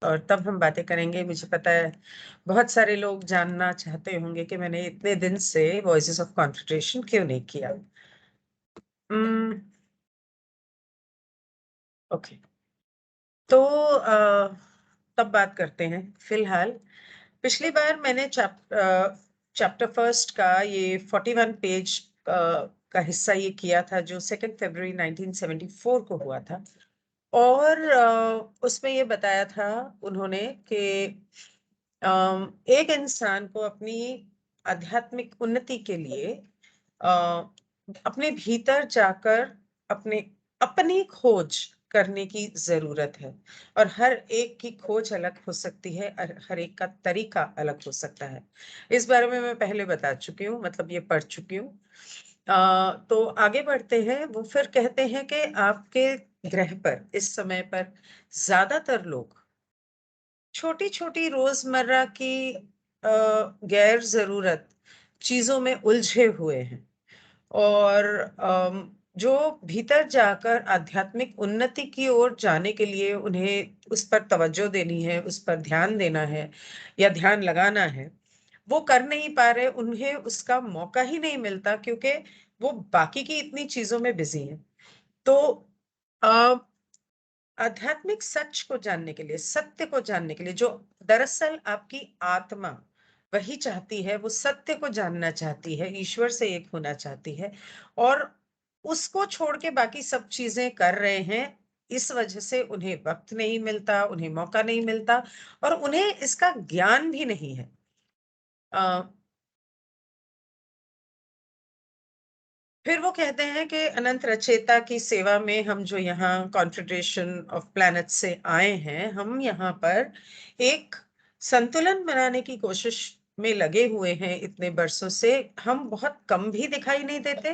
और तब हम बातें करेंगे। मुझे पता है बहुत सारे लोग जानना चाहते होंगे कि मैंने इतने दिन से वॉइसेस ऑफ कॉन्फिडेंस क्यों नहीं किया। ओके, तो तब बात करते हैं। फिलहाल पिछली बार मैंने चैप्टर फर्स्ट का ये 41 पेज का हिस्सा ये किया था, जो 2 फरवरी 1974 को हुआ था। और उसमें ये बताया था उन्होंने कि एक इंसान को अपनी आध्यात्मिक उन्नति के लिए अपने भीतर जाकर अपने अपनी खोज करने की जरूरत है। और हर एक की खोज अलग हो सकती है और हर एक का तरीका अलग हो सकता है। इस बारे में मैं पहले बता चुकी हूँ, मतलब ये पढ़ चुकी हूँ। तो आगे बढ़ते हैं। वो फिर कहते हैं कि आपके ग्रह पर इस समय पर ज्यादातर लोग छोटी छोटी रोजमर्रा की गैर जरूरत चीजों में उलझे हुए हैं। और जो भीतर जाकर आध्यात्मिक उन्नति की ओर जाने के लिए उन्हें उस पर तवज्जो देनी है, उस पर ध्यान देना है या ध्यान लगाना है, वो कर नहीं पा रहे। उन्हें उसका मौका ही नहीं मिलता क्योंकि वो बाकी की इतनी चीजों में बिजी हैं। तो अ, आध्यात्मिक सच को जानने के लिए, सत्य को जानने के लिए, जो दरअसल आपकी आत्मा वही चाहती है, वो सत्य को जानना चाहती है, ईश्वर से एक होना चाहती है, और उसको छोड़ के बाकी सब चीजें कर रहे हैं। इस वजह से उन्हें वक्त नहीं मिलता, उन्हें मौका नहीं मिलता, और उन्हें इसका ज्ञान भी नहीं है। फिर वो कहते हैं कि अनंत रचयिता की सेवा में हम जो यहाँ कॉन्फेडरेशन ऑफ प्लैनेट से आए हैं, हम यहाँ पर एक संतुलन बनाने की कोशिश में लगे हुए हैं इतने बरसों से। हम बहुत कम भी दिखाई नहीं देते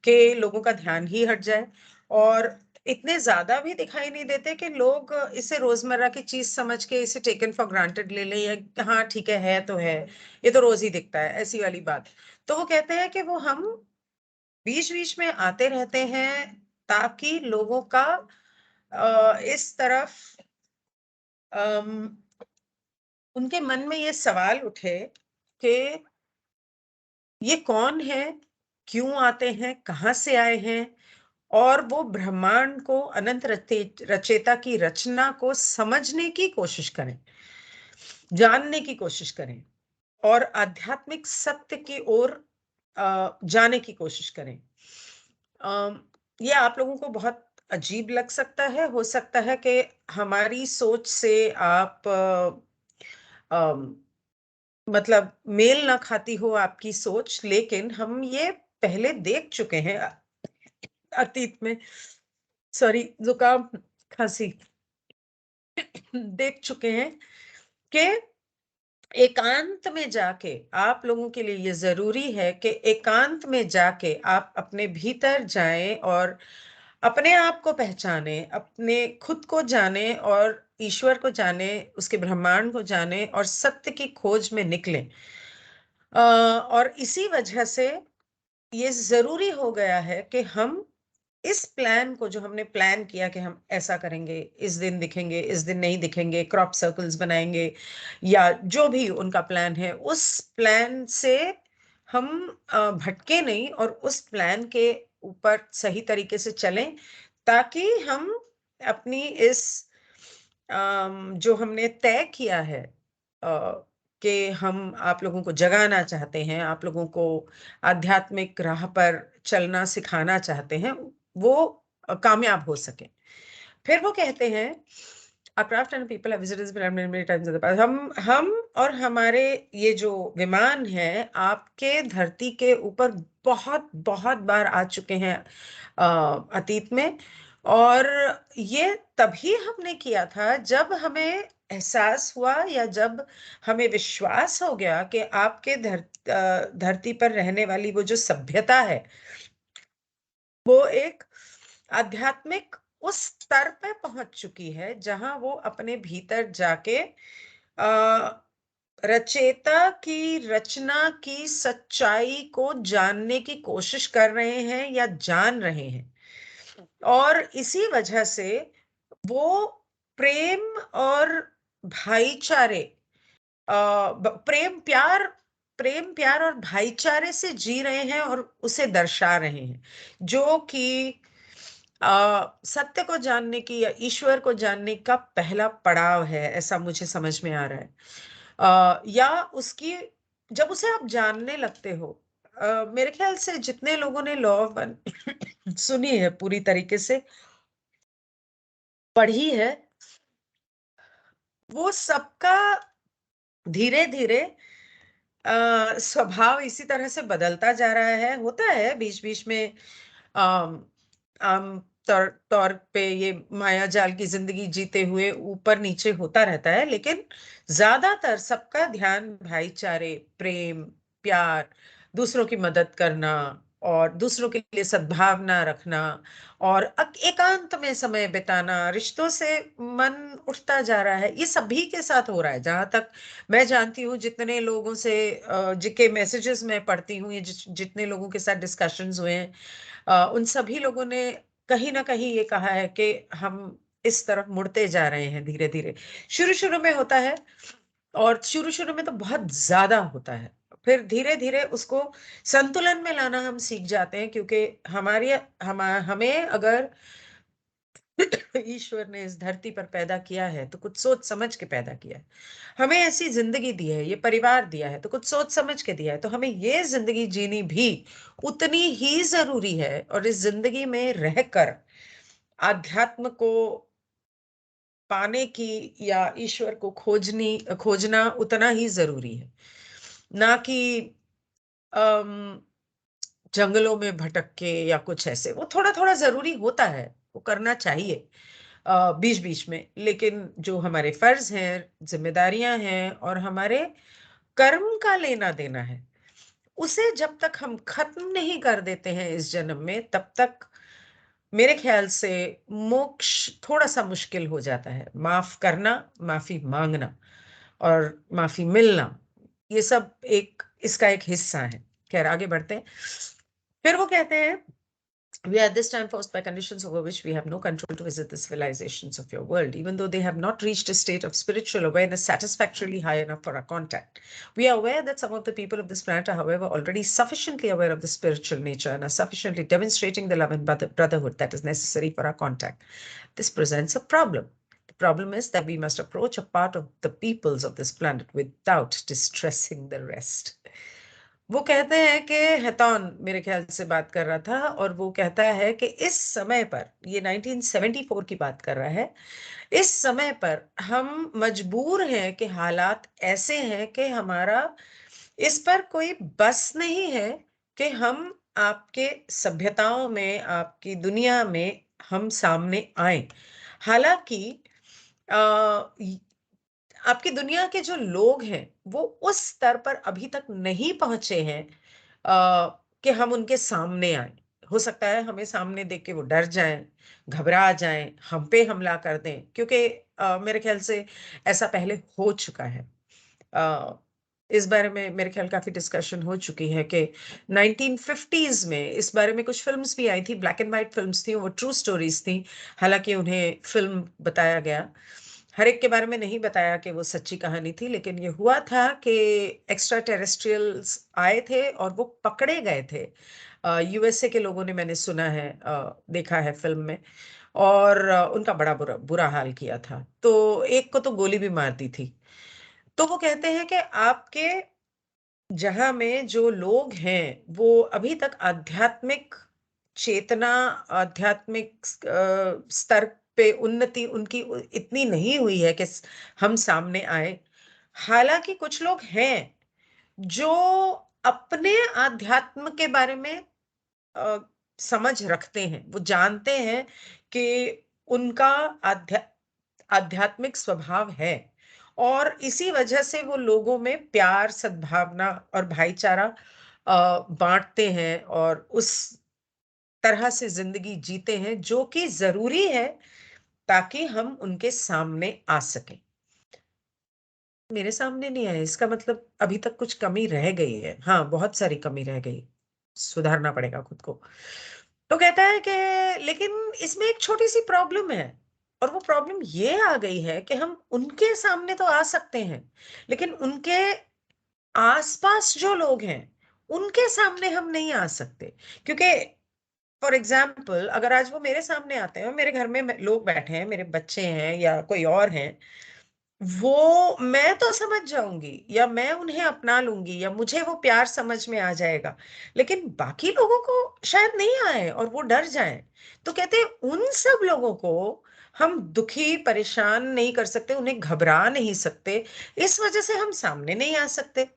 कि लोगों का ध्यान ही हट जाए, और इतने ज्यादा भी दिखाई नहीं देते कि लोग इसे रोजमर्रा की चीज समझ के इसे टेकन फॉर ग्रांटेड ले लें, या हाँ ठीक है तो है, ये तो रोज ही दिखता है, ऐसी वाली बात। तो वो कहते हैं कि वो हम बीच बीच में आते रहते हैं ताकि लोगों का इस तरफ अम, उनके मन में ये सवाल उठे कि ये कौन है, क्यों आते हैं, कहाँ से आए हैं, और वो ब्रह्मांड को, अनंत रचेता की रचना को समझने की कोशिश करें, जानने की कोशिश करें, और आध्यात्मिक सत्य की ओर जाने की कोशिश करें। ये आप लोगों को बहुत अजीब लग सकता है, हो सकता है कि हमारी सोच से आप अम, मतलब मेल ना खाती हो आपकी सोच, लेकिन हम ये पहले देख चुके हैं अतीत में। सॉरी, जुकाम, खांसी, देख चुके हैं कि एकांत में जाके, आप लोगों के लिए ये जरूरी है कि एकांत में जाके आप अपने भीतर जाएं और अपने आप को पहचाने, अपने खुद को जाने, और ईश्वर को जाने, उसके ब्रह्मांड को जाने, और सत्य की खोज में निकलें। और इसी वजह से ये जरूरी हो गया है कि हम इस प्लान को, जो हमने प्लान किया कि हम ऐसा करेंगे, इस दिन दिखेंगे, इस दिन नहीं दिखेंगे, क्रॉप सर्कल्स बनाएंगे, या जो भी उनका प्लान है, उस प्लान से हम भटके नहीं, और उस प्लान के ऊपर सही तरीके से चलें, ताकि हम अपनी इस जो हमने तय किया है कि हम आप लोगों को जगाना चाहते हैं, आप लोगों को आध्यात्मिक राह पर चलना सिखाना चाहते हैं, वो कामयाब हो सके। फिर वो कहते हैं, A craft and people have visited this pyramid many times in the past. हम और हमारे ये जो विमान है, आपके धरती के ऊपर बहुत बहुत बार आ चुके हैं अतीत में। और ये तभी हमने किया था जब हमें एहसास हुआ, या जब हमें विश्वास हो गया कि आपके धरती पर रहने वाली वो जो सभ्यता है, वो एक आध्यात्मिक उस स्तर पे पहुंच चुकी है जहां वो अपने भीतर जाके रचेता की रचना की सच्चाई को जानने की कोशिश कर रहे हैं या जान रहे हैं। और इसी वजह से वो प्रेम और भाईचारे, प्रेम प्यार और भाईचारे से जी रहे हैं और उसे दर्शा रहे हैं, जो कि सत्य को जानने की या ईश्वर को जानने का पहला पड़ाव है, ऐसा मुझे समझ में आ रहा है। या उसकी, जब उसे आप जानने लगते हो, मेरे ख्याल से जितने लोगों ने लॉ ऑफ वन सुनी है पूरी तरीके से, पढ़ी है, वो सबका धीरे धीरे स्वभाव इसी तरह से बदलता जा रहा है। होता है बीच बीच में, आम आम तौर पे ये माया जाल की जिंदगी जीते हुए ऊपर नीचे होता रहता है, लेकिन ज्यादातर सबका ध्यान भाईचारे, प्रेम, प्यार, दूसरों की मदद करना और दूसरों के लिए सद्भावना रखना और एकांत में समय बिताना, रिश्तों से मन उठता जा रहा है। ये सभी के साथ हो रहा है, जहां तक मैं जानती हूँ। जितने लोगों से जिनके मैसेजेस मैं पढ़ती हूँ, या जितने लोगों के साथ डिस्कशंस हुए हैं, उन सभी लोगों ने कहीं ना कहीं ये कहा है कि हम इस तरफ मुड़ते जा रहे हैं धीरे धीरे। शुरू शुरू में होता है, और शुरू शुरू में तो बहुत ज्यादा होता है, फिर धीरे धीरे उसको संतुलन में लाना हम सीख जाते हैं, क्योंकि हमें अगर ईश्वर ने इस धरती पर पैदा किया है तो कुछ सोच समझ के पैदा किया है। हमें ऐसी जिंदगी दी है, ये परिवार दिया है तो कुछ सोच समझ के दिया है, तो हमें ये जिंदगी जीनी भी उतनी ही जरूरी है, और इस जिंदगी में रहकर आध्यात्म को पाने की या ईश्वर को खोजना उतना ही जरूरी है। ना कि अम, जंगलों में भटक के या कुछ ऐसे। वो थोड़ा थोड़ा जरूरी होता है, वो करना चाहिए बीच बीच में, लेकिन जो हमारे फर्ज हैं, जिम्मेदारियां हैं और हमारे कर्म का लेना देना है, उसे जब तक हम खत्म नहीं कर देते हैं इस जन्म में, तब तक मेरे ख्याल से मोक्ष थोड़ा सा मुश्किल हो जाता है। माफ करना, माफी मांगना और माफी मिलना, ये सब इसका एक हिस्सा है। खैर, आगे बढ़ते हैं। फिर वो कहते हैं, we are this time forced by conditions over which we have no control to visit the civilizations of your world, even though they have not reached a state of spiritual awareness satisfactorily high enough for our contact. We are aware that some of the people of this planet are, however, already sufficiently aware of the spiritual nature and are sufficiently demonstrating the love and brotherhood that is necessary for our contact. This presents a problem. The problem is that we must approach a part of the peoples of this planet without distressing the rest. वो कहते हैं कि हेतौन मेरे ख्याल से बात कर रहा था, और वो कहता है कि इस समय पर, ये 1974 की बात कर रहा है, इस समय पर हम मजबूर हैं कि हालात ऐसे हैं कि हमारा इस पर कोई बस नहीं है कि हम आपके सभ्यताओं में, आपकी दुनिया में हम सामने आए। हालांकि आपकी दुनिया के जो लोग हैं वो उस स्तर पर अभी तक नहीं पहुंचे हैं कि हम उनके सामने आए। हो सकता है हमें सामने देख के वो डर जाएं, घबरा जाएं, हम पे हमला कर दें, क्योंकि मेरे ख्याल से ऐसा पहले हो चुका है। अ, इस बारे में मेरे ख्याल काफी डिस्कशन हो चुकी है कि 1950s में इस बारे में कुछ फिल्म्स भी आई थी, ब्लैक एंड व्हाइट फिल्म्स थी, वो ट्रू स्टोरीज थी। हालांकि उन्हें फिल्म बताया गया, हर एक के बारे में नहीं बताया कि वो सच्ची कहानी थी, लेकिन ये हुआ था कि एक्स्ट्रा टेरेस्ट्रियल्स आए थे और वो पकड़े गए थे। यूएसए के लोगों ने, मैंने सुना है, देखा है फिल्म में, और उनका बड़ा बुरा बुरा हाल किया था, तो एक को तो गोली भी मार दी थी। तो वो कहते हैं कि आपके जहां में जो लोग हैं वो अभी तक आध्यात्मिक चेतना, आध्यात्मिक स्तर पे उन्नति उनकी इतनी नहीं हुई है कि हम सामने आए। हालांकि कुछ लोग हैं जो अपने आध्यात्म के बारे में अ, समझ रखते हैं, वो जानते हैं कि उनका आध्यात्मिक स्वभाव है, और इसी वजह से वो लोगों में प्यार, सद्भावना और भाईचारा बांटते हैं, और उस तरह से जिंदगी जीते हैं जो कि जरूरी है ताकि हम उनके सामने आ सकें। मेरे सामने नहीं आए इसका मतलब अभी तक कुछ कमी रह गई है। हाँ, बहुत सारी कमी रह गई, सुधारना पड़ेगा खुद को। तो कहता है कि लेकिन इसमें एक छोटी सी प्रॉब्लम है, और वो प्रॉब्लम ये आ गई है कि हम उनके सामने तो आ सकते हैं, लेकिन उनके आसपास जो लोग हैं उनके सामने हम नहीं आ सकते। क्योंकि फॉर एग्जाम्पल, अगर आज वो मेरे सामने आते हैं और मेरे घर में लोग बैठे हैं, मेरे बच्चे हैं या कोई और हैं, वो मैं तो समझ जाऊंगी या मैं उन्हें अपना लूंगी या मुझे वो प्यार समझ में आ जाएगा, लेकिन बाकी लोगों को शायद नहीं आए और वो डर जाएं। तो कहते हैं उन सब लोगों को हम दुखी परेशान नहीं कर सकते, उन्हें घबरा नहीं सकते, इस वजह से हम सामने नहीं आ सकते।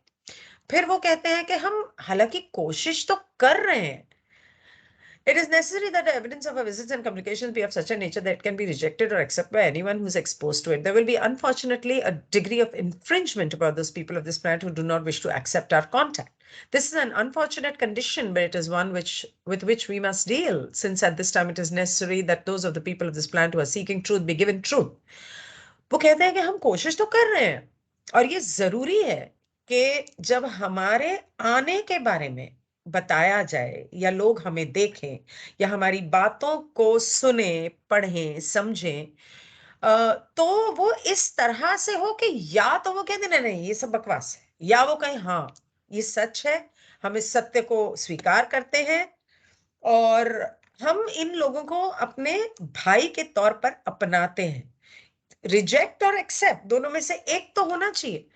फिर वो कहते हैं कि हम हालांकि कोशिश तो कर रहे हैं। It is necessary that the evidence of our visits and communications be of such a nature that it can be rejected or accepted by anyone who is exposed to it. There will be, unfortunately, a degree of infringement about those people of this planet who do not wish to accept our contact. This is an unfortunate condition, but it is one with which we must deal, since at this time it is necessary that those of the people of this planet who are seeking truth be given truth. वो कहते हैं कि हम कोशिश तो कर रहे हैं और ये जरूरी है कि जब हमारे आने के बारे में बताया जाए या लोग हमें देखें या हमारी बातों को सुने, पढ़ें, समझें, तो वो इस तरह से हो कि या तो वो कहते नहीं नहीं ये सब बकवास है, या वो कहें हाँ ये सच है, हम इस सत्य को स्वीकार करते हैं और हम इन लोगों को अपने भाई के तौर पर अपनाते हैं। रिजेक्ट और एक्सेप्ट दोनों में से एक तो होना चाहिए।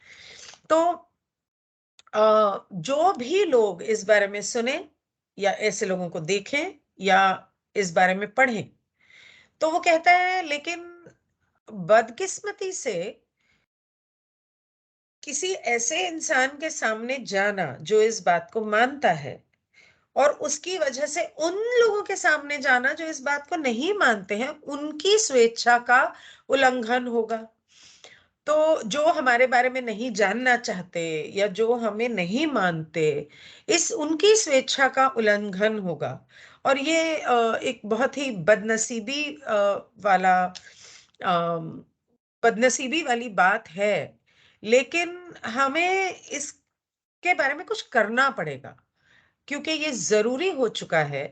तो जो भी लोग इस बारे में सुने या ऐसे लोगों को देखें या इस बारे में पढ़ें, तो वो कहता है लेकिन बदकिस्मती से किसी ऐसे इंसान के सामने जाना जो इस बात को मानता है और उसकी वजह से उन लोगों के सामने जाना जो इस बात को नहीं मानते हैं, उनकी स्वेच्छा का उल्लंघन होगा। तो जो हमारे बारे में नहीं जानना चाहते या जो हमें नहीं मानते, इस उनकी स्वेच्छा का उल्लंघन होगा। और ये एक बहुत ही वाला बदनसीबी वाली बात है, लेकिन हमें इसके बारे में कुछ करना पड़ेगा, क्योंकि ये जरूरी हो चुका है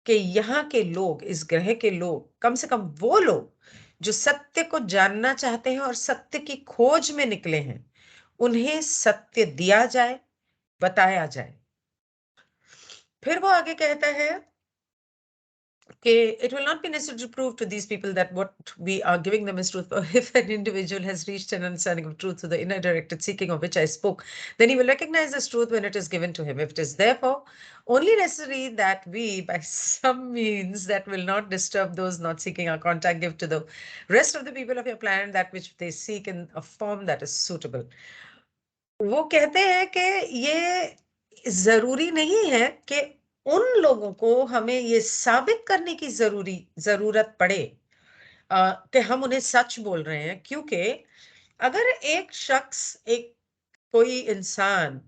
कि यहाँ के लोग, इस ग्रह के लोग, कम से कम वो लोग जो सत्य को जानना चाहते हैं और सत्य की खोज में निकले हैं, उन्हें सत्य दिया जाए, बताया जाए। फिर वो आगे कहता है it will not be necessary to prove to these people that what we are giving them is truth. If an individual has reached an understanding of truth through the inner directed seeking of which I spoke, then he will recognize this truth when it is given to him. If it is therefore only necessary that we, by some means that will not disturb those not seeking our contact, give to the rest of the people of your planet that which they seek in a form that is suitable. वो कहते हैं कि ये जरूरी नहीं है कि उन लोगों को हमें ये साबित करने की जरूरत पड़े कि हम उन्हें सच बोल रहे हैं, क्योंकि अगर एक शख्स, एक कोई इंसान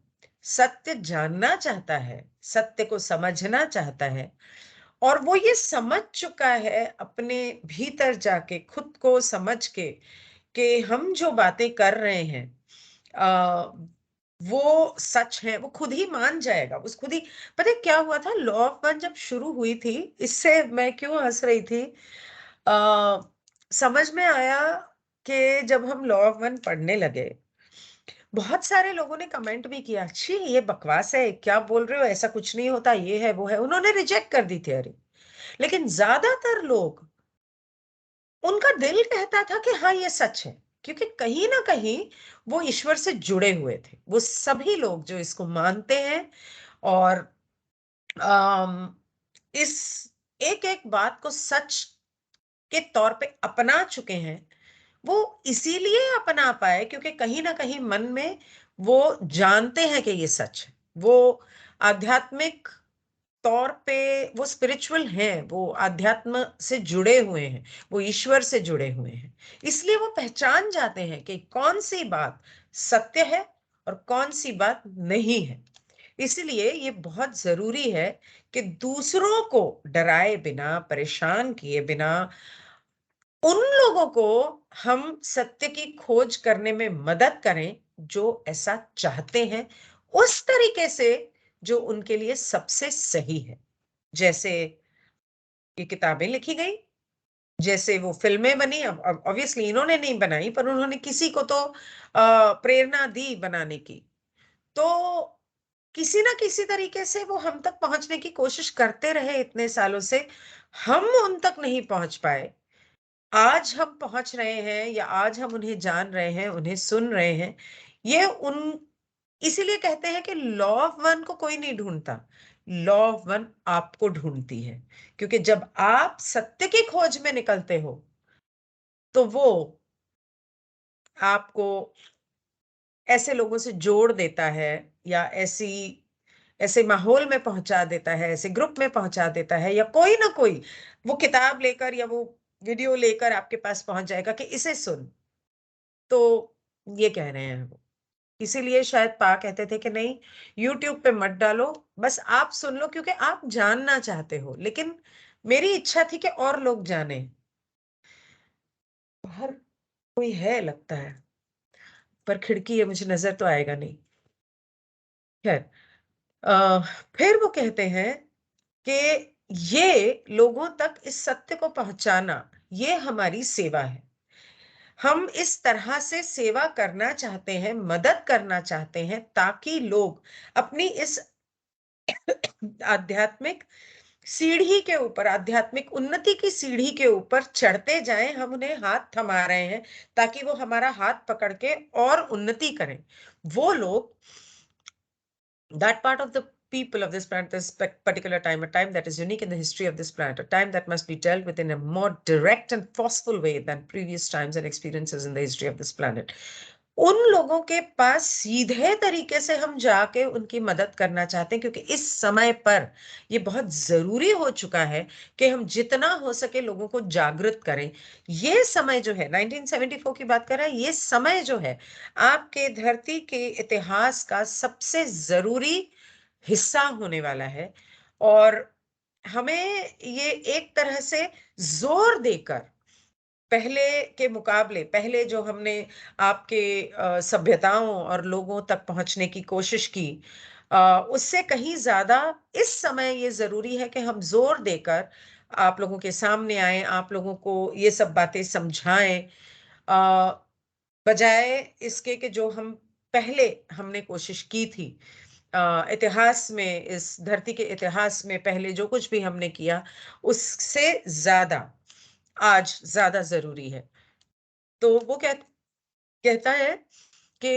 सत्य जानना चाहता है, सत्य को समझना चाहता है और वो ये समझ चुका है अपने भीतर जाके, खुद को समझ के कि हम जो बातें कर रहे हैं वो सच है, वो खुद ही मान जाएगा। उस खुद ही, पता है क्या हुआ था, लॉ ऑफ वन जब शुरू हुई थी, इससे मैं क्यों हंस रही थी, आ, समझ में आया कि जब हम लॉ ऑफ वन पढ़ने लगे, बहुत सारे लोगों ने कमेंट भी किया, छी ये बकवास है, क्या बोल रहे हो, ऐसा कुछ नहीं होता, ये है वो है, उन्होंने रिजेक्ट कर दी थ्योरी। लेकिन ज्यादातर लोग, उनका दिल कहता था कि हाँ ये सच है, क्योंकि कहीं ना कहीं वो ईश्वर से जुड़े हुए थे। वो सभी लोग जो इसको मानते हैं और इस एक एक बात को सच के तौर पे अपना चुके हैं, वो इसीलिए अपना पाए क्योंकि कहीं ना कहीं मन में वो जानते हैं कि ये सच है। वो आध्यात्मिक तौर पे वो स्पिरिचुअल हैं, वो आध्यात्म से जुड़े हुए हैं, वो ईश्वर से जुड़े हुए हैं, इसलिए वो पहचान जाते हैं कि कौन सी बात सत्य है और कौन सी बात नहीं है। इसलिए ये बहुत जरूरी है कि दूसरों को डराए बिना, परेशान किए बिना, उन लोगों को हम सत्य की खोज करने में मदद करें जो ऐसा चाहते हैं, उस तरीके से जो उनके लिए सबसे सही है। जैसे ये किताबें लिखी गई, जैसे वो फिल्में बनी, अब ऑब्वियसली इन्होंने नहीं बनाई, पर उन्होंने किसी को तो प्रेरणा दी बनाने की। तो किसी ना किसी तरीके से वो हम तक पहुंचने की कोशिश करते रहे इतने सालों से, हम उन तक नहीं पहुंच पाए। आज हम पहुंच रहे हैं या आज हम उन्हें जान रहे हैं, उन्हें सुन रहे हैं। ये उन इसीलिए कहते हैं कि लॉ ऑफ वन को कोई नहीं ढूंढता, लॉ ऑफ वन आपको ढूंढती है। क्योंकि जब आप सत्य की खोज में निकलते हो, तो वो आपको ऐसे लोगों से जोड़ देता है, या ऐसे माहौल में पहुंचा देता है, ऐसे ग्रुप में पहुंचा देता है, या कोई ना कोई वो किताब लेकर या वो वीडियो लेकर आपके पास पहुंच जाएगा कि इसे सुन। तो ये कह रहे हैं वो। इसीलिए शायद पा कहते थे कि नहीं, यूट्यूब पे मत डालो, बस आप सुन लो, क्योंकि आप जानना चाहते हो। लेकिन मेरी इच्छा थी कि और लोग जाने। बाहर कोई है लगता है, पर खिड़की है, मुझे नजर तो आएगा नहीं। खैर, अ, फिर वो कहते हैं कि ये लोगों तक इस सत्य को पहुंचाना, ये हमारी सेवा है। हम इस तरह से सेवा करना चाहते हैं, मदद करना चाहते हैं, ताकि लोग अपनी इस आध्यात्मिक सीढ़ी के ऊपर, आध्यात्मिक उन्नति की सीढ़ी के ऊपर चढ़ते जाएं। हम उन्हें हाथ थमा रहे हैं ताकि वो हमारा हाथ पकड़ के और उन्नति करें। वो लोग, that part of the people of this planet, this particular time, a time that is unique in the history of this planet, a time that must be dealt with in a more direct and forceful way than previous times and experiences in the history of this planet. उन लोगों के पास सीधे तरीके से हम जाके उनकी मदद करना चाहते हैं, क्योंकि इस समय पर ये बहुत जरूरी हो चुका है कि हम जितना हो सके लोगों को जागृत करें। ये समय जो है, 1974 की बात कर रहे हैं, ये समय जो है आपके धरती के इतिहास का सबसे जरूरी हिस्सा होने वाला है। और हमें ये एक तरह से जोर देकर, पहले के मुकाबले, पहले जो हमने आपके सभ्यताओं और लोगों तक पहुंचने की कोशिश की, उससे कहीं ज्यादा इस समय ये जरूरी है कि हम जोर देकर आप लोगों के सामने आए, आप लोगों को ये सब बातें समझाएं, बजाय इसके कि जो हम पहले हमने कोशिश की थी। इतिहास में, इस धरती के इतिहास में पहले जो कुछ भी हमने किया, उससे ज्यादा आज ज्यादा जरूरी है। तो वो कहता है कि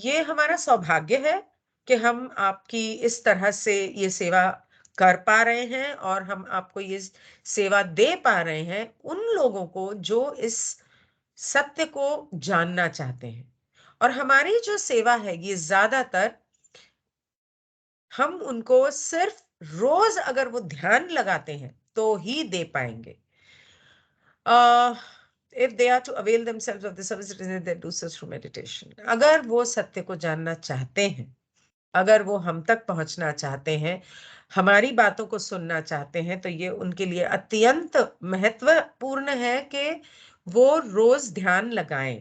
ये हमारा सौभाग्य है कि हम आपकी इस तरह से ये सेवा कर पा रहे हैं, और हम आपको ये सेवा दे पा रहे हैं उन लोगों को जो इस सत्य को जानना चाहते हैं। और हमारी जो सेवा है, ये ज्यादातर हम उनको सिर्फ रोज अगर वो ध्यान लगाते हैं तो ही दे पाएंगे। if they are to avail themselves of the service, they do so through meditation. अगर वो सत्य को जानना चाहते हैं, अगर वो हम तक पहुंचना चाहते हैं, हमारी बातों को सुनना चाहते हैं, तो ये उनके लिए अत्यंत महत्वपूर्ण है कि वो रोज ध्यान लगाएं,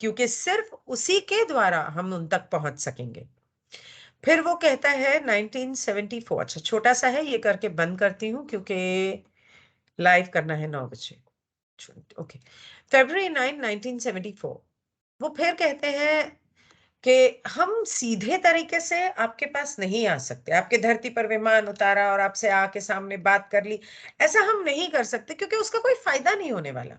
क्योंकि सिर्फ उसी के द्वारा हम उन तक पहुंच सकेंगे। फिर वो कहता है 1974, अच्छा छोटा सा है, ये करके बंद करती हूँ क्योंकि लाइव करना है 9 बजे। ओके, February 9, 1974, वो फिर कहते हैं कि हम सीधे तरीके से आपके पास नहीं आ सकते, आपके धरती पर विमान उतारा और आपसे आके सामने बात कर ली, ऐसा हम नहीं कर सकते, क्योंकि उसका कोई फायदा नहीं होने वाला।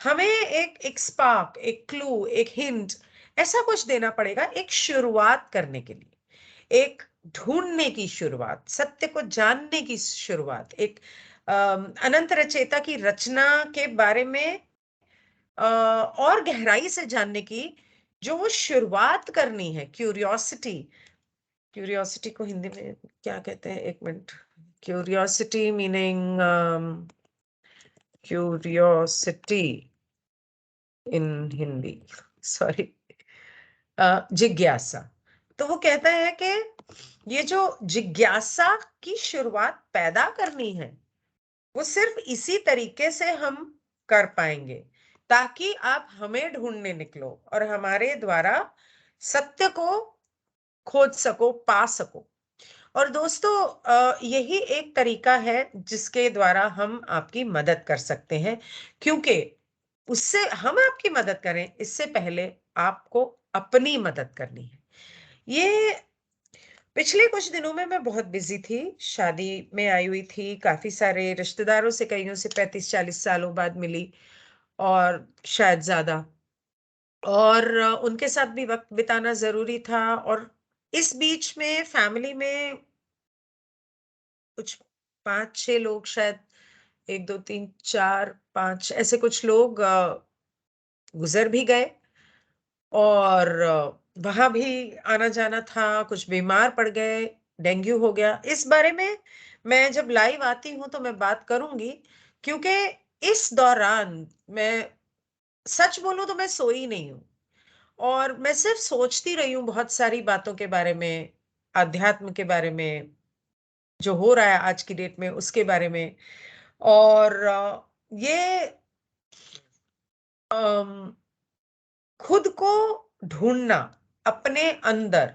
हमें एक एक स्पार्क, एक क्लू, एक हिंट, ऐसा कुछ देना पड़ेगा, एक शुरुआत करने के लिए, एक ढूंढने की शुरुआत, सत्य को जानने की शुरुआत, एक अनंत रचयिता की रचना के बारे में और गहराई से जानने की जो वो शुरुआत करनी है। क्यूरियोसिटी, क्यूरियोसिटी को हिंदी में क्या कहते हैं, एक मिनट। क्यूरियोसिटी मीनिंग, क्यूरियोसिटी इन हिंदी, सॉरी, जिज्ञासा। तो वो कहता है कि ये जो जिज्ञासा की शुरुआत पैदा करनी है, वो सिर्फ इसी तरीके से हम कर पाएंगे, ताकि आप हमें ढूंढने निकलो और हमारे द्वारा सत्य को खोज सको, पा सको। और दोस्तों यही एक तरीका है जिसके द्वारा हम आपकी मदद कर सकते हैं, क्योंकि उससे हम आपकी मदद करें इससे पहले आपको अपनी मदद करनी है। ये पिछले कुछ दिनों में मैं बहुत बिजी थी, शादी में आई हुई थी, काफी सारे रिश्तेदारों से, कईयों से 35-40 सालों बाद मिली, और शायद ज्यादा, और उनके साथ भी वक्त बिताना जरूरी था। और इस बीच में फैमिली में कुछ 5-6 लोग, शायद 1 2 3 4 5 ऐसे कुछ लोग गुजर भी गए, और वहां भी आना जाना था, कुछ बीमार पड़ गए, डेंगू हो गया। इस बारे में मैं जब लाइव आती हूं तो मैं बात करूंगी, क्योंकि इस दौरान मैं सच बोलूं तो मैं सोई नहीं हूं, और मैं सिर्फ सोचती रही हूँ बहुत सारी बातों के बारे में, अध्यात्म के बारे में, जो हो रहा है आज की डेट में उसके बारे में। और ये अम, खुद को ढूंढना, अपने अंदर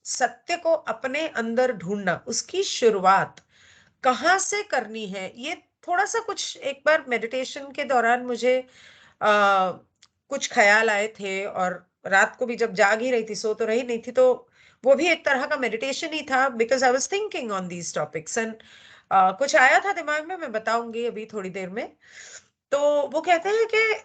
सत्य को अपने अंदर ढूंढना, उसकी शुरुआत कहाँ से करनी है, ये थोड़ा सा कुछ एक बार मेडिटेशन के दौरान मुझे आ, कुछ ख्याल आए थे। और रात को भी जब जाग ही रही थी, सो तो रही नहीं थी, तो वो भी एक तरह का मेडिटेशन ही था, because I was thinking on these topics. And कुछ आया था दिमाग में, मैं बताऊंगी अभी थोड़ी देर में। तो वो कहते हैं कि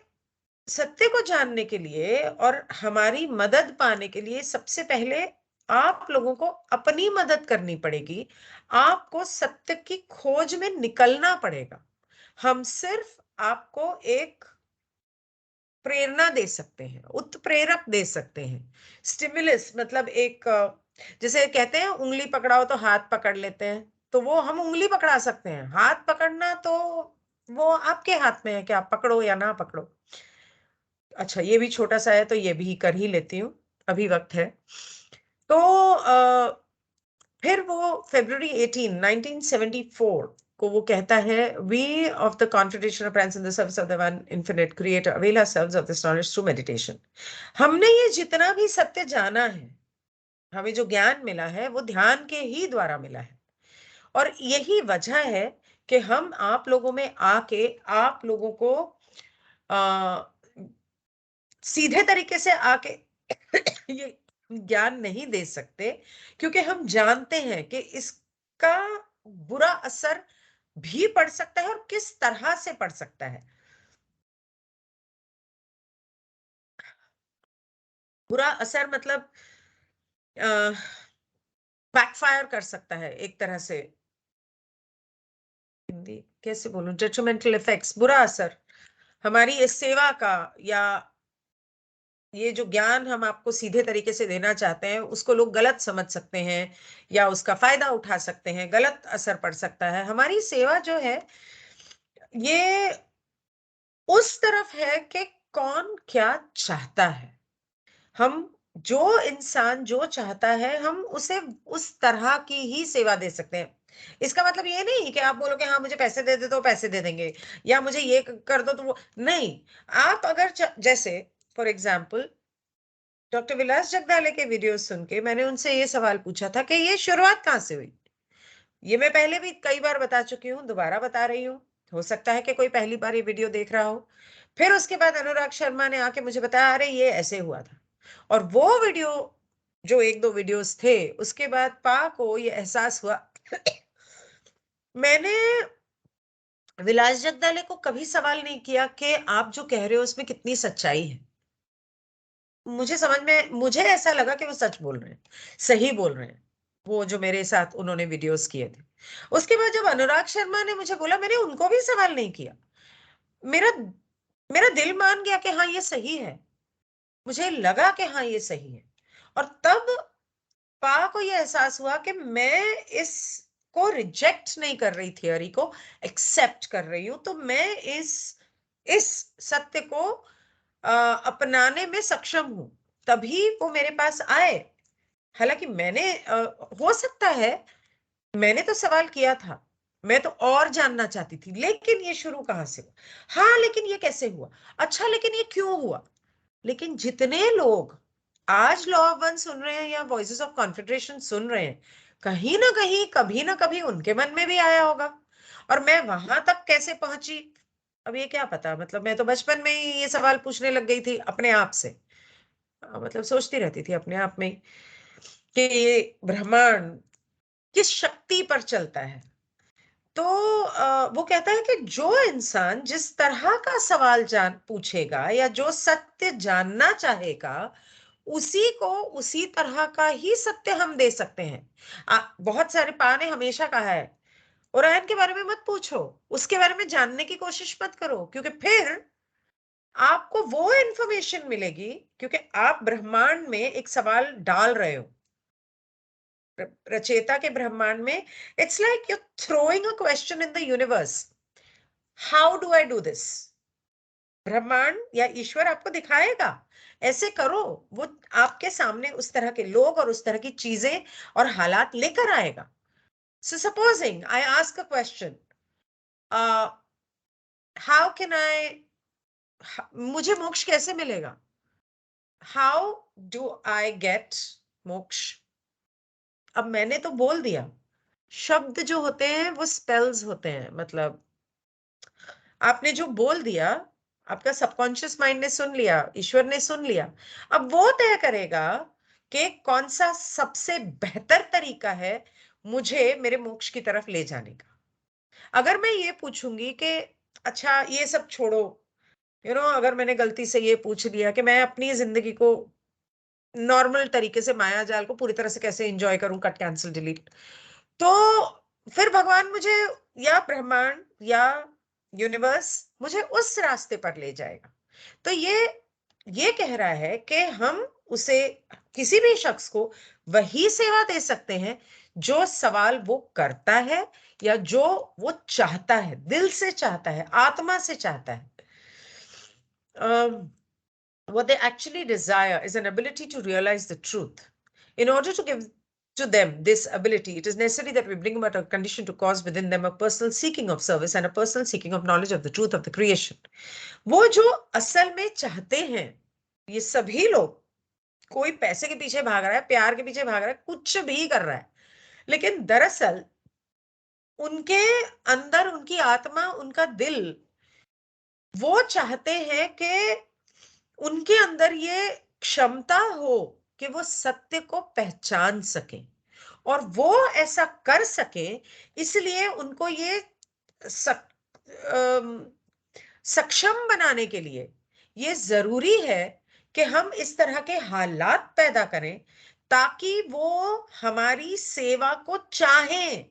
सत्य को जानने के लिए और हमारी मदद पाने के लिए सबसे पहले आप लोगों को अपनी मदद करनी पड़ेगी। आपको सत्य की खोज में निकलना पड़ेगा। हम सिर्फ आपको एक प्रेरणा दे सकते हैं, उत्प्रेरक दे सकते हैं, स्टिमुलस, मतलब एक जैसे कहते हैं उंगली पकड़ाओ तो हाथ पकड़ लेते हैं, तो वो हम उंगली पकड़ा सकते हैं, हाथ पकड़ना तो वो आपके हाथ में है कि आप पकड़ो या ना पकड़ो। अच्छा, ये भी छोटा सा है तो ये भी कर ही लेती हूँ, अभी वक्त है। तो फिर वो February 18, 1974 को वो कहता है, we of the contradiction of prides in the service of the one infinite creator avail ourselves of this knowledge through meditation. हमने ये जितना भी सत्य जाना है, हमें जो ज्ञान मिला है वो ध्यान के ही द्वारा मिला है। और यही वजह है कि हम आप लोगों में आके आप लोगों को आ, सीधे तरीके से आके ये ज्ञान नहीं दे सकते, क्योंकि हम जानते हैं कि इसका बुरा असर भी पड़ सकता है, और किस तरह से पड़ सकता है। बुरा असर मतलब बैकफायर कर सकता है एक तरह से। हिंदी कैसे बोलूं, डेट्रीमेंटल इफेक्ट्स, बुरा असर हमारी इस सेवा का, या ये जो ज्ञान हम आपको सीधे तरीके से देना चाहते हैं उसको लोग गलत समझ सकते हैं, या उसका फायदा उठा सकते हैं, गलत असर पड़ सकता है। हमारी सेवा जो है ये उस तरफ है कि कौन क्या चाहता है। हम जो इंसान जो चाहता है हम उसे उस तरह की ही सेवा दे सकते हैं। इसका मतलब ये नहीं कि आप बोलो कि हाँ मुझे पैसे दे दे तो पैसे दे देंगे, या मुझे ये कर दो तो वो नहीं। आप अगर जैसे फॉर एग्जाम्पल डॉक्टर विलास जगदाले के वीडियो सुन के मैंने उनसे ये सवाल पूछा था कि ये शुरुआत कहाँ से हुई। ये मैं पहले भी कई बार बता चुकी हूँ, दोबारा बता रही हूँ, हो सकता है कि कोई पहली बार ये वीडियो देख रहा हो। फिर उसके बाद अनुराग शर्मा ने आके मुझे बताया, अरे ये ऐसे हुआ था। और वो वीडियो, जो 1-2 वीडियोस थे, उसके बाद पा को ये एहसास हुआ। मैंने विलास जगदाले को कभी सवाल नहीं किया कि आप जो कह रहे हो उसमें कितनी सच्चाई है। मुझे ऐसा लगा कि वो सच बोल रहे हैं, सही बोल रहे हैं, वो जो मेरे साथ उन्होंने वीडियोस किए थे। उसके बाद जब अनुराग शर्मा ने मुझे बोला, मैंने उनको भी सवाल नहीं किया। मेरा मेरा दिल मान गया कि हाँ ये सही है, मुझे लगा कि हाँ ये सही है। और तब पा को ये एहसास हुआ कि मैं इसको रिजेक्ट नहीं कर रही, थियोरी को एक्सेप्ट कर रही हूं, तो मैं इस सत्य को अपनाने में सक्षम हूं। तभी वो मेरे पास आए। हालांकि हो सकता है मैंने तो सवाल किया था, मैं तो और जानना चाहती थी, लेकिन ये शुरू कहाँ से हुआ, हाँ लेकिन ये कैसे हुआ, अच्छा लेकिन ये क्यों हुआ। लेकिन जितने लोग आज लॉ ऑफ वन सुन रहे हैं या वॉइसेस ऑफ कॉन्फेडरेशन सुन रहे हैं, कहीं ना कहीं कभी ना कभी उनके मन में भी आया होगा। और मैं वहां तक कैसे पहुंची, अब ये क्या पता। मतलब मैं तो बचपन में ही ये सवाल पूछने लग गई थी अपने आप से। मतलब सोचती रहती थी अपने आप में ही कि ये ब्रह्मांड किस शक्ति पर चलता है। तो वो कहता है कि जो इंसान जिस तरह का सवाल जान पूछेगा या जो सत्य जानना चाहेगा, उसी को उसी तरह का ही सत्य हम दे सकते हैं। बहुत सारे पा ने हमेशा कहा है, ओरायन के बारे में मत पूछो, उसके बारे में जानने की कोशिश मत करो, क्योंकि फिर आपको वो इंफॉर्मेशन मिलेगी, क्योंकि आप ब्रह्मांड में एक सवाल डाल रहे हो। रचेता के ब्रह्मांड में it's like you throwing a question in the universe, how do I do this. ब्रह्मांड या ईश्वर आपको दिखाएगा, ऐसे करो। वो आपके सामने उस तरह के लोग और उस तरह की चीजें और हालात लेकर आएगा। So supposing I ask a question, how can I, मुझे मोक्ष कैसे मिलेगा, हाउ डू आई गेट मोक्ष। अब मैंने तो बोल दिया, शब्द जो होते हैं वो स्पेल्स होते हैं। मतलब आपने जो बोल दिया, आपका सबकॉन्शियस माइंड ने सुन लिया, ईश्वर ने सुन लिया। अब वो तय करेगा कि कौन सा सबसे बेहतर तरीका है मुझे मेरे मोक्ष की तरफ ले जाने का। अगर मैं ये पूछूंगी कि अच्छा ये सब छोड़ो, अगर मैंने गलती से ये पूछ लिया कि मैं अपनी जिंदगी को नॉर्मल तरीके से, माया जाल को पूरी तरह से कैसे एंजॉय करूं, कट कैंसिल डिलीट, तो फिर भगवान मुझे या ब्रह्मांड या यूनिवर्स मुझे उस रास्ते पर ले जाएगा। तो ये कह रहा है कि हम उसे, किसी भी शख्स को वही सेवा दे सकते हैं जो सवाल वो करता है या जो वो चाहता है, दिल से चाहता है, आत्मा से चाहता है। What they actually desire is an ability to realize the truth. In order to give to them this ability, it is necessary that we bring about a condition to cause within them a personal seeking of service and a personal seeking of knowledge of the truth of the creation. वो जो असल में चाहते हैं, ये सभी लोग, कोई पैसे के पीछे भाग रहा है, प्यार के पीछे भाग रहा है, कुछ भी कर रहा है, लेकिन दरअसल उनके अंदर, उनकी आत्मा, उनका दिल, वो चाहते हैं कि उनके अंदर ये क्षमता हो कि वो सत्य को पहचान सके, और वो ऐसा कर सके। इसलिए उनको ये सक, अम, सक्षम बनाने के लिए ये जरूरी है कि हम इस तरह के हालात पैदा करें ताकि वो हमारी सेवा को चाहें,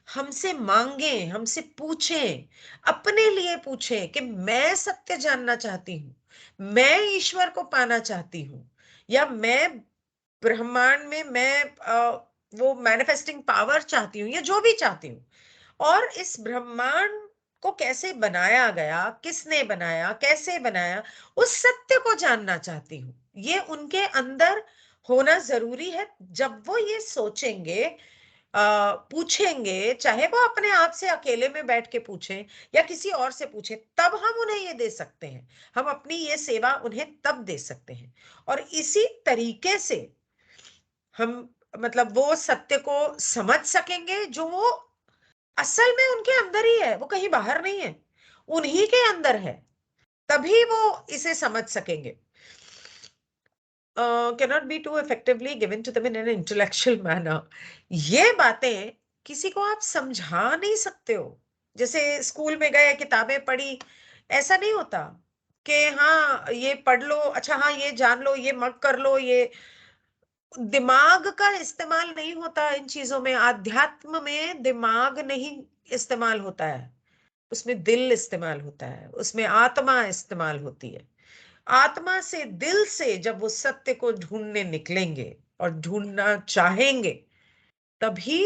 हमसे मांगें, हमसे पूछें, अपने लिए पूछें कि मैं सत्य जानना चाहती हूं, मैं ईश्वर को पाना चाहती हूं, या मैं ब्रह्मांड में मैं वो मैनिफेस्टिंग पावर चाहती हूँ, या जो भी चाहती हूँ। और इस ब्रह्मांड को कैसे बनाया गया, किसने बनाया, कैसे बनाया, उस सत्य को जानना चाहती हूँ। ये उनके अंदर होना जरूरी है। जब वो ये सोचेंगे, पूछेंगे, चाहे वो अपने आप से अकेले में बैठ के पूछें या किसी और से पूछें, तब हम उन्हें ये दे सकते हैं। हम अपनी ये सेवा उन्हें तब दे सकते हैं। और इसी तरीके से हम, मतलब वो सत्य को समझ सकेंगे जो वो असल में उनके अंदर ही है, वो कहीं बाहर नहीं है, उन्हीं के अंदर है। तभी वो इसे समझ सकेंगे। Cannot be too effectively given to them in an intellectual manner. ये बातें किसी को आप समझा नहीं सकते हो। जैसे स्कूल में गए, किताबें पढ़ी, ऐसा नहीं होता कि हाँ ये पढ़ लो, अच्छा हाँ ये जान लो, ये मग कर लो। ये दिमाग का इस्तेमाल नहीं होता इन चीजों में। आध्यात्म में दिमाग नहीं इस्तेमाल होता है, उसमें दिल इस्तेमाल होता है, उसमें आत्मा इस्तेमाल होती है। आत्मा से, दिल से जब वो सत्य को ढूंढने निकलेंगे और ढूंढना चाहेंगे, तभी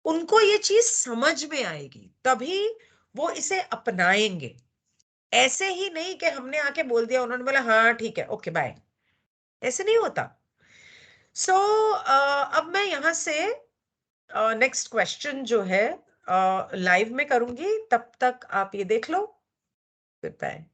उनको ये चीज समझ में आएगी, तभी वो इसे अपनाएंगे। ऐसे ही नहीं कि हमने आके बोल दिया, उन्होंने बोला हाँ ठीक है ओके बाय, ऐसे नहीं होता। सो अब मैं यहां से नेक्स्ट क्वेश्चन जो है लाइव में करूंगी, तब तक आप ये देख लो। बाय।